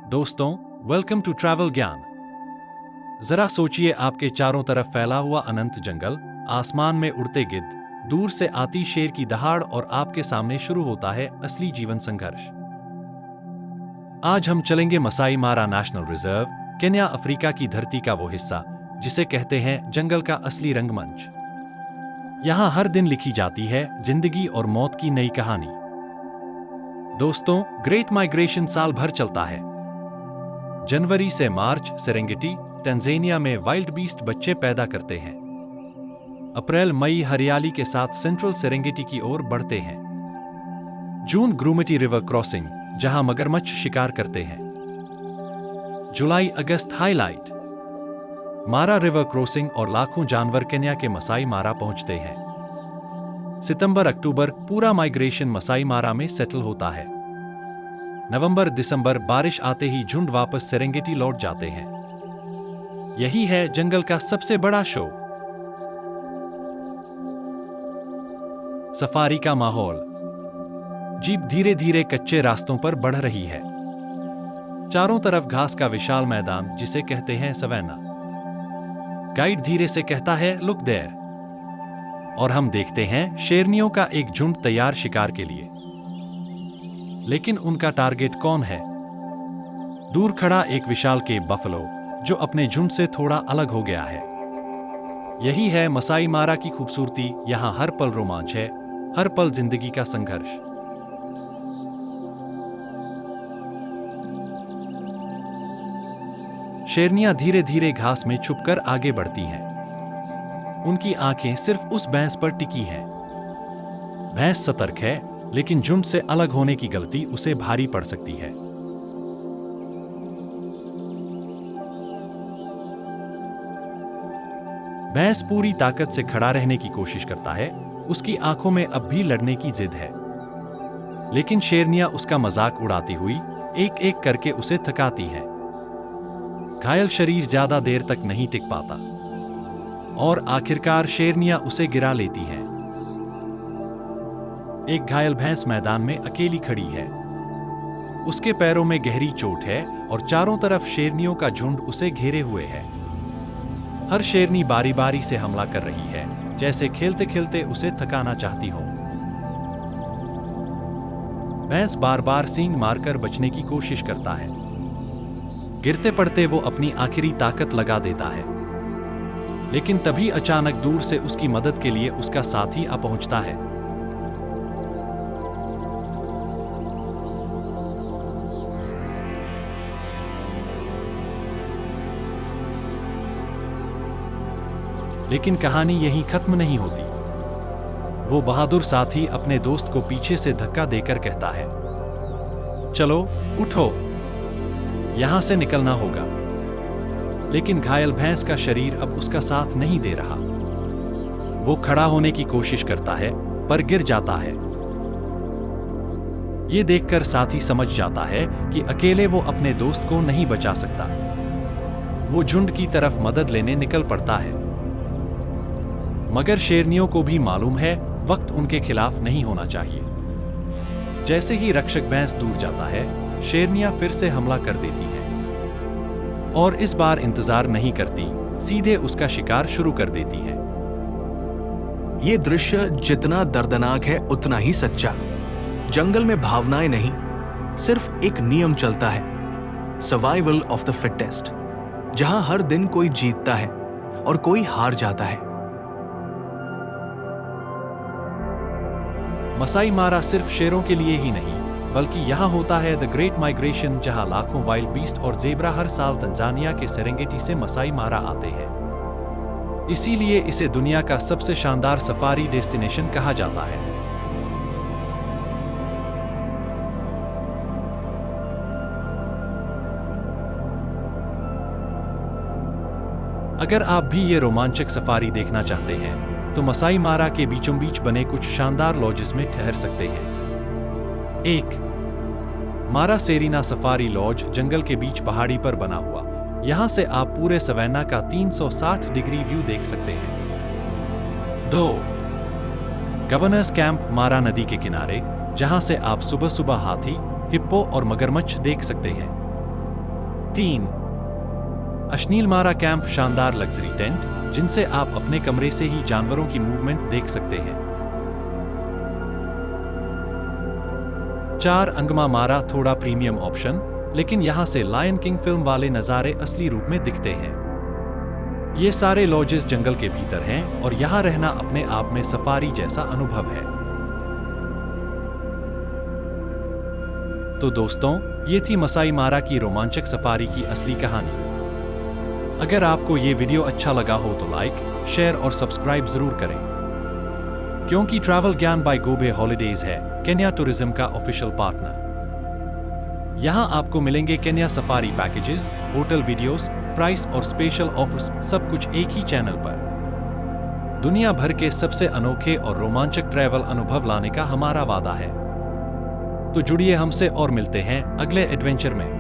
दोस्तों, welcome to travel ज्ञान। जरा सोचिए, आपके चारों तरफ फैला हुआ अनंत जंगल, आसमान में उड़ते गिद्ध, दूर से आती शेर की दहाड़ और आपके सामने शुरू होता है असली जीवन संघर्ष। आज हम चलेंगे मसाई मारा नेशनल रिजर्व, केन्या, अफ्रीका की धरती का वो हिस्सा जिसे कहते हैं जंगल का असली रंगमंच। यहां हर दिन लिखी जाती है जिंदगी और मौत की नई कहानी। दोस्तों, ग्रेट माइग्रेशन साल भर चलता है। जनवरी से मार्च सेरेंगेटी, तंजानिया में वाइल्ड बीस्ट बच्चे पैदा करते हैं। अप्रैल मई हरियाली के साथ सेंट्रल सेरेंगेटी की ओर बढ़ते हैं। जून ग्रूमिटी रिवर क्रॉसिंग, जहां मगरमच्छ शिकार करते हैं। जुलाई अगस्त हाईलाइट, मारा रिवर क्रॉसिंग और लाखों जानवर केन्या के मसाई मारा पहुंचते हैं। सितंबर अक्टूबर पूरा माइग्रेशन मसाई मारा में सेटल होता है। नवंबर दिसंबर बारिश आते ही झुंड वापस सेरेंगेटी लौट जाते हैं। यही है जंगल का सबसे बड़ा शो। सफारी का माहौल। जीप धीरे धीरे कच्चे रास्तों पर बढ़ रही है। चारों तरफ घास का विशाल मैदान जिसे कहते हैं सवैना। गाइड धीरे से कहता है लुक देयर, और हम देखते हैं शेरनियों का एक झुंड तैयार शिकार के लिए। लेकिन उनका टारगेट कौन है? दूर खड़ा एक विशाल के बफलो जो अपने झुंड से थोड़ा अलग हो गया है। यही है मसाई मारा की खूबसूरती। यहां हर पल रोमांच है, हर पल जिंदगी का संघर्ष। शेरनियां धीरे धीरे घास में छुपकर आगे बढ़ती हैं। उनकी आंखें सिर्फ उस भैंस पर टिकी हैं। भैंस सतर्क है, लेकिन झुंड से अलग होने की गलती उसे भारी पड़ सकती है। भैंस पूरी ताकत से खड़ा रहने की कोशिश करता है। उसकी आंखों में अब भी लड़ने की जिद है। लेकिन शेरनियां उसका मजाक उड़ाती हुई एक एक करके उसे थकाती हैं। घायल शरीर ज्यादा देर तक नहीं टिक पाता और आखिरकार शेरनियां उसे गिरा लेती हैं। एक घायल भैंस मैदान में अकेली खड़ी है। उसके पैरों में गहरी चोट है और चारों तरफ शेरनियों का झुंड उसे घेरे हुए है। हर शेरनी बारी बारी से हमला कर रही है, जैसे खेलते खेलते उसे थकाना चाहती हो। भैंस बार बार सींग मारकर बचने की कोशिश करता है। गिरते पड़ते वो अपनी आखिरी ताकत लगा देता है। लेकिन तभी अचानक दूर से उसकी मदद के लिए उसका साथी आ पहुंचता है। लेकिन कहानी यहीं खत्म नहीं होती। वो बहादुर साथी अपने दोस्त को पीछे से धक्का देकर कहता है, चलो उठो, यहां से निकलना होगा। लेकिन घायल भैंस का शरीर अब उसका साथ नहीं दे रहा। वो खड़ा होने की कोशिश करता है पर गिर जाता है। ये देखकर साथी समझ जाता है कि अकेले वो अपने दोस्त को नहीं बचा सकता। वो झुंड की तरफ मदद लेने निकल पड़ता है। मगर शेरनियों को भी मालूम है वक्त उनके खिलाफ नहीं होना चाहिए। जैसे ही रक्षक भैंस दूर जाता है, शेरनियां फिर से हमला कर देती हैं। और इस बार इंतजार नहीं करती, सीधे उसका शिकार शुरू कर देती हैं। ये दृश्य जितना दर्दनाक है उतना ही सच्चा। जंगल में भावनाएं नहीं, सिर्फ एक नियम चलता है, सर्वाइवल ऑफ द फिटेस्ट, जहां हर दिन कोई जीतता है और कोई हार जाता है। मसाई मारा सिर्फ शेरों के लिए ही नहीं, बल्कि यहाँ होता है द ग्रेट माइग्रेशन, जहाँ लाखों वाइल्ड बीस्ट और जेब्रा हर साल तंजानिया के सेरेंगेटी से मसाई मारा आते हैं। इसीलिए इसे दुनिया का सबसे शानदार सफारी डेस्टिनेशन कहा जाता है। अगर आप भी ये रोमांचक सफारी देखना चाहते हैं तो मसाई मारा के बीचों बीच बने कुछ शानदार लॉजेस में ठहर सकते हैं। 1. मारा सेरीना सफारी लॉज, जंगल के बीच पहाड़ी पर बना हुआ। यहां से आप पूरे सवैना का 360 डिग्री व्यू देख सकते हैं। 2. गवर्नर्स कैंप, मारा नदी के किनारे, जहां से आप सुबह सुबह हाथी, हिप्पो और मगरमच्छ देख सकते हैं। 3. अश्नीलमारा कैंप शानदार लग्जरी टेंट जिनसे आप अपने कमरे से ही जानवरों की मूवमेंट देख सकते हैं। 4. अंगमामारा थोड़ा प्रीमियम ऑप्शन, लेकिन यहां से लायन किंग फिल्म वाले नज़ारे असली रूप में दिखते हैं। ये सारे लॉजेस जंगल के भीतर हैं और यहां रहना अपने आप में सफारी जैसा अनुभव है। तो दोस्तों, ये थी मसाई मारा की रोमांचक सफारी की असली कहानी। अगर आपको ये वीडियो अच्छा लगा हो तो लाइक, शेयर और सब्सक्राइब जरूर करें, क्योंकि ट्रैवल ज्ञान बाय गोबे हॉलिडेज है केन्या टूरिज्म का ऑफिशियल पार्टनर। यहां आपको मिलेंगे Kenya safari packages, hotel videos, price और स्पेशल ऑफर्स, सब कुछ एक ही चैनल पर। दुनिया भर के सबसे अनोखे और रोमांचक ट्रैवल अनुभव लाने का हमारा वादा है। तो जुड़िए हमसे और मिलते हैं अगले एडवेंचर में।